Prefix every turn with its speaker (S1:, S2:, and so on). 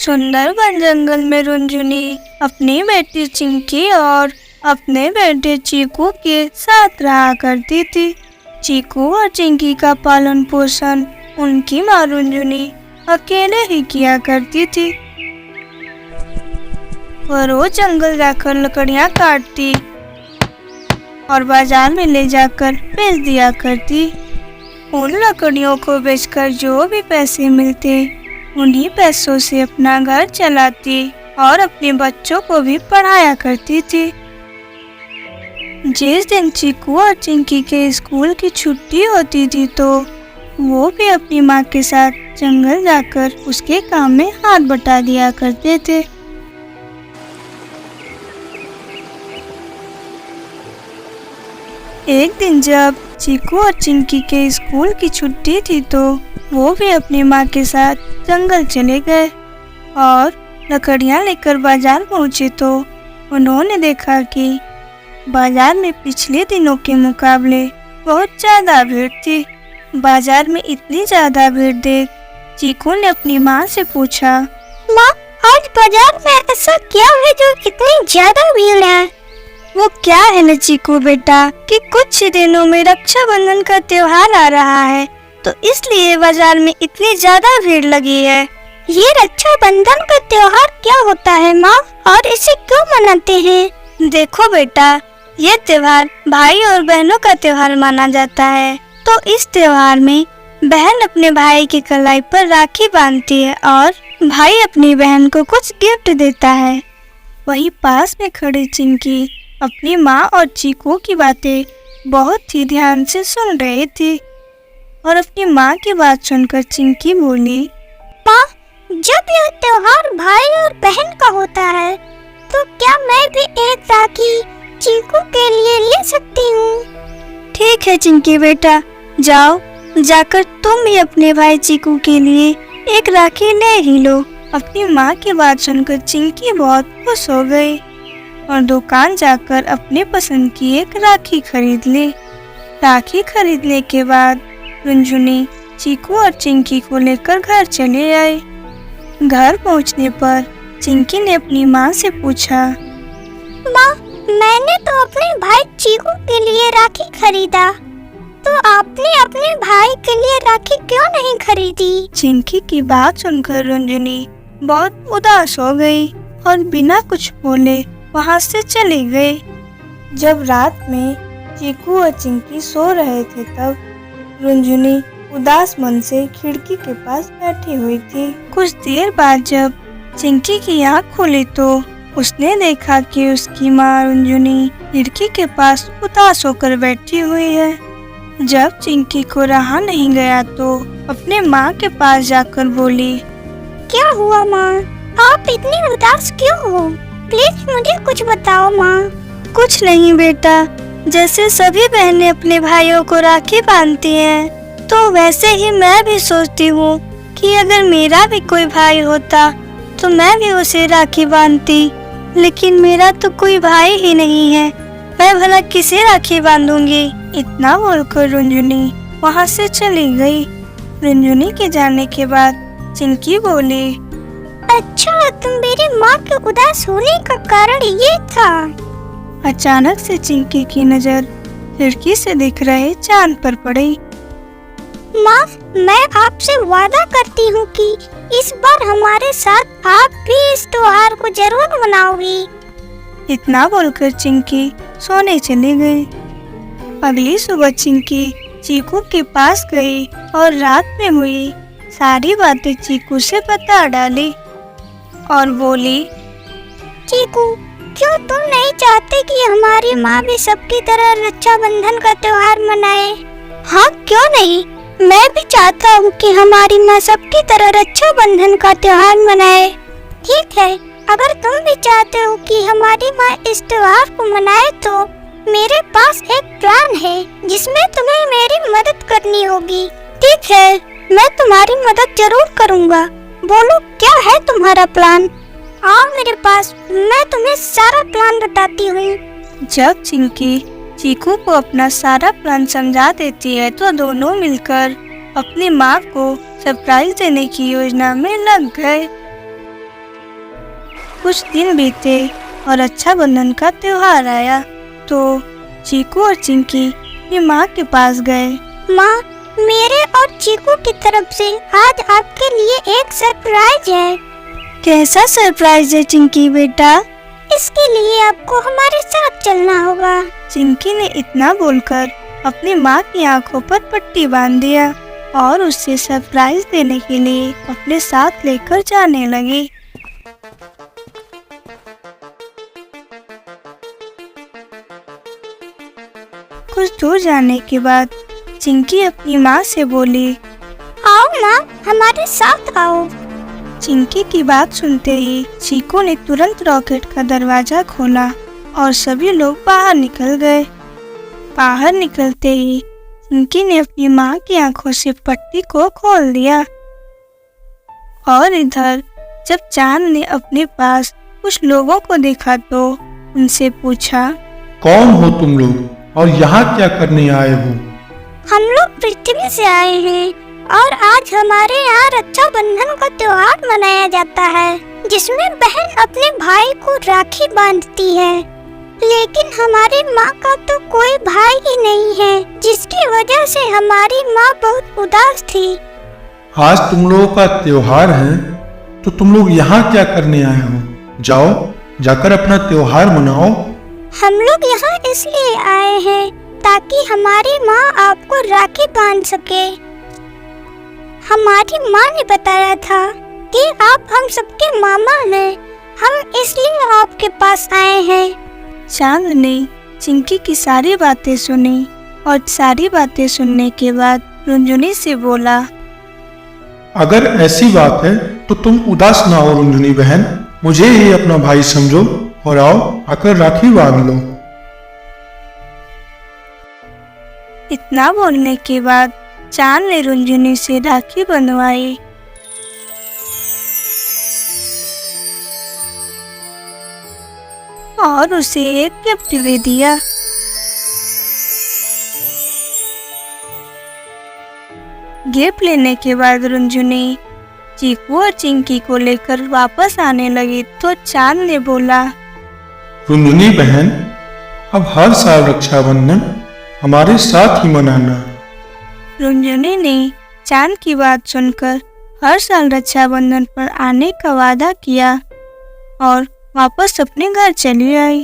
S1: सुंदर वन जंगल में रुनझुनी अपनी बेटी चिंकी और अपने बेटे चीकू के साथ रहा करती थी। चीकू और चिंकी का पालन पोषण उनकी माँ रुनझुनी अकेले ही किया करती थी। वह रोज जंगल जाकर लकड़ियाँ काटती और बाजार में ले जाकर बेच दिया करती। उन लकड़ियों को बेचकर जो भी पैसे मिलते उन्हीं पैसों से अपना घर चलाती और अपने बच्चों को भी पढ़ाया करती थी। जिस दिन चीकू और चिंकी के स्कूल की छुट्टी होती थी तो वो भी अपनी माँ के साथ जंगल जाकर उसके काम में हाथ बटा दिया करते थे। एक दिन जब चीकू और चिंकी के स्कूल की छुट्टी थी तो वो भी अपनी माँ के साथ जंगल चले गए और लकड़ियाँ लेकर बाजार पहुँचे तो उन्होंने देखा कि बाजार में पिछले दिनों के मुकाबले बहुत ज़्यादा भीड़ थी। बाजार में इतनी ज़्यादा भीड़ देख चीकू ने अपनी माँ से पूछा,
S2: माँ, आज बाजार में ऐसा क्या है जो इतनी ज़्यादा भीड़ है?
S1: वो क्या है न चीकू बेटा कि कुछ ही दिनों में रक्षाबंधन का त्योहार आ रहा है तो इसलिए बाजार में इतनी ज्यादा भीड़ लगी है।
S2: ये रक्षाबंधन का त्योहार क्या होता है माँ, और इसे क्यों मनाते हैं?
S1: देखो बेटा, ये त्योहार भाई और बहनों का त्योहार माना जाता है। तो इस त्योहार में बहन अपने भाई की कलाई पर राखी बांधती है और भाई अपनी बहन को कुछ गिफ्ट देता है। वहीं पास में खड़ी चिंकी अपनी माँ और चीकू की बातें बहुत ही ध्यान से सुन रही थी और अपनी माँ की बात सुनकर चिंकी बोली,
S2: माँ, जब यह त्योहार भाई और बहन का होता है तो क्या मैं भी एक राखी चीकू के लिए ले सकती हूँ?
S1: ठीक है चिंकी बेटा, जाओ जाकर तुम भी अपने भाई चीकू के लिए एक राखी ले ही लो। अपनी माँ की बात सुनकर चिंकी बहुत खुश हो गई और दुकान जाकर अपने पसंद की एक राखी खरीद ली। राखी खरीदने के बाद रुनझुनी चीकू और चिंकी को लेकर घर चले आए। घर पहुंचने पर चिंकी ने अपनी माँ से पूछा,
S2: माँ, मैंने तो अपने भाई चीकू के लिए राखी खरीदा, तो आपने अपने भाई के लिए राखी क्यों नहीं खरीदी?
S1: चिंकी की बात सुनकर रुनझुनी बहुत उदास हो गई और बिना कुछ बोले वहाँ से चली गई। जब रात में चीकू और चिंकी सो रहे थे तब रुनझुनी उदास मन से खिड़की के पास बैठी हुई थी। कुछ देर बाद जब चिंकी की आँख खुली तो उसने देखा कि उसकी माँ रुनझुनी खिड़की के पास उदास होकर बैठी हुई है। जब चिंकी को रहा नहीं गया तो अपने माँ के पास जाकर बोली,
S2: क्या हुआ माँ, आप इतनी उदास क्यों हो? प्लीज मुझे कुछ बताओ माँ।
S1: कुछ नहीं बेटा, जैसे सभी बहनें अपने भाइयों को राखी बांधती हैं तो वैसे ही मैं भी सोचती हूँ कि अगर मेरा भी कोई भाई होता तो मैं भी उसे राखी बांधती, लेकिन मेरा तो कोई भाई ही नहीं है, मैं भला किसे राखी बांधूंगी। इतना बोलकर रुनझुनी वहाँ से चली गई। रुनझुनी के जाने के बाद चिंकी बोली,
S2: अच्छा, तुम मेरी माँ के उदास होने का कारण ये था।
S1: अचानक से चिंकी की नजर खिड़की से दिख रहे चांद पर पड़ी।
S2: माँ, मैं आपसे वादा करती हूँ कि इस बार हमारे साथ आप भी इस त्योहार को जरूर मनाओगी।
S1: इतना बोलकर चिंकी सोने चली गई। अगली सुबह चिंकी चीकू के पास गई और रात में हुई सारी बातें चीकू से बता डाली और बोली,
S2: चीकू, क्यों तुम नहीं चाहते कि हमारी माँ भी सबकी तरह रक्षाबंधन का त्योहार मनाए?
S1: हाँ, क्यों नहीं,
S2: मैं भी चाहता हूँ कि हमारी माँ सबकी तरह रक्षाबंधन का त्योहार मनाए। ठीक है, अगर तुम भी चाहते हो कि हमारी माँ इस त्योहार को मनाए तो मेरे पास एक प्लान है जिसमें तुम्हें मेरी मदद करनी होगी।
S1: ठीक है, मैं तुम्हारी मदद जरूर करूँगा।
S2: बोलो, क्या है तुम्हारा प्लान? आओ मेरे पास, मैं तुम्हें सारा प्लान बताती हूँ।
S1: जब चिंकी चीकू को अपना सारा प्लान समझा देती है तो दोनों मिलकर अपनी माँ को सरप्राइज देने की योजना में लग गए। कुछ दिन बीते और रक्षाबंधन का त्योहार आया तो चीकू और चिंकी अपनी माँ के पास गए।
S2: माँ, मेरे और चीकू की तरफ से आज आपके लिए एक सरप्राइज है।
S1: कैसा सरप्राइज है चिंकी बेटा?
S2: इसके लिए आपको हमारे साथ चलना होगा।
S1: चिंकी ने इतना बोलकर अपनी माँ की आंखों पर पट्टी बांध दिया और उसे सरप्राइज देने के लिए अपने साथ लेकर जाने लगी। कुछ दूर जाने के बाद चिंकी अपनी माँ से बोली,
S2: आओ माँ, हमारे साथ आओ।
S1: चिंकी की बात सुनते ही चीकू ने तुरंत रॉकेट का दरवाजा खोला और सभी लोग बाहर निकल गए। बाहर निकलते ही चिंकी ने अपनी माँ की आंखों से पट्टी को खोल दिया और इधर जब चांद ने अपने पास कुछ लोगों को देखा तो उनसे पूछा,
S3: कौन हो तुम लोग और यहाँ क्या करने आए हो?
S2: हम लोग पृथ्वी से आए हैं और आज हमारे यहाँ रक्षाबंधन का त्योहार मनाया जाता है, जिसमें बहन अपने भाई को राखी बांधती है। लेकिन हमारी माँ का तो कोई भाई ही नहीं है, जिसकी वजह से हमारी माँ बहुत उदास थी।
S3: आज तुम लोगों का त्योहार है तो तुम लोग यहाँ क्या करने आए हो? जाओ, जाकर अपना त्योहार मनाओ।
S2: हम लोग यहाँ इसलिए आए हैं ताकि हमारी माँ आपको राखी बांध सके। हमारी माँ ने बताया था कि आप हम सबके मामा हैं, हम इसलिए आपके पास आए हैं।
S1: चांद ने चिंकी की सारी बातें सुनी और सारी बातें सुनने के बाद रुंझुनी से बोला,
S3: अगर ऐसी बात है तो तुम उदास ना हो रुंझुनी बहन, मुझे ही अपना भाई समझो और आओ आकर राखी बांध लो।
S1: इतना बोलने के बाद चांद ने रुंझुनी से राखी बंधवाई। और उसे एक गिफ्ट भी दिया। गिफ्ट लेने के बाद रुंझुनी चीकू और चिंकी को लेकर वापस आने लगी तो चांद ने बोला,
S3: रुंझुनी बहन, अब हर साल रक्षाबंधन हमारे साथ ही मनाना।
S1: रुंझुनी ने चांद की बात सुनकर हर साल रक्षाबंधन पर आने का वादा किया और वापस अपने घर चली आई।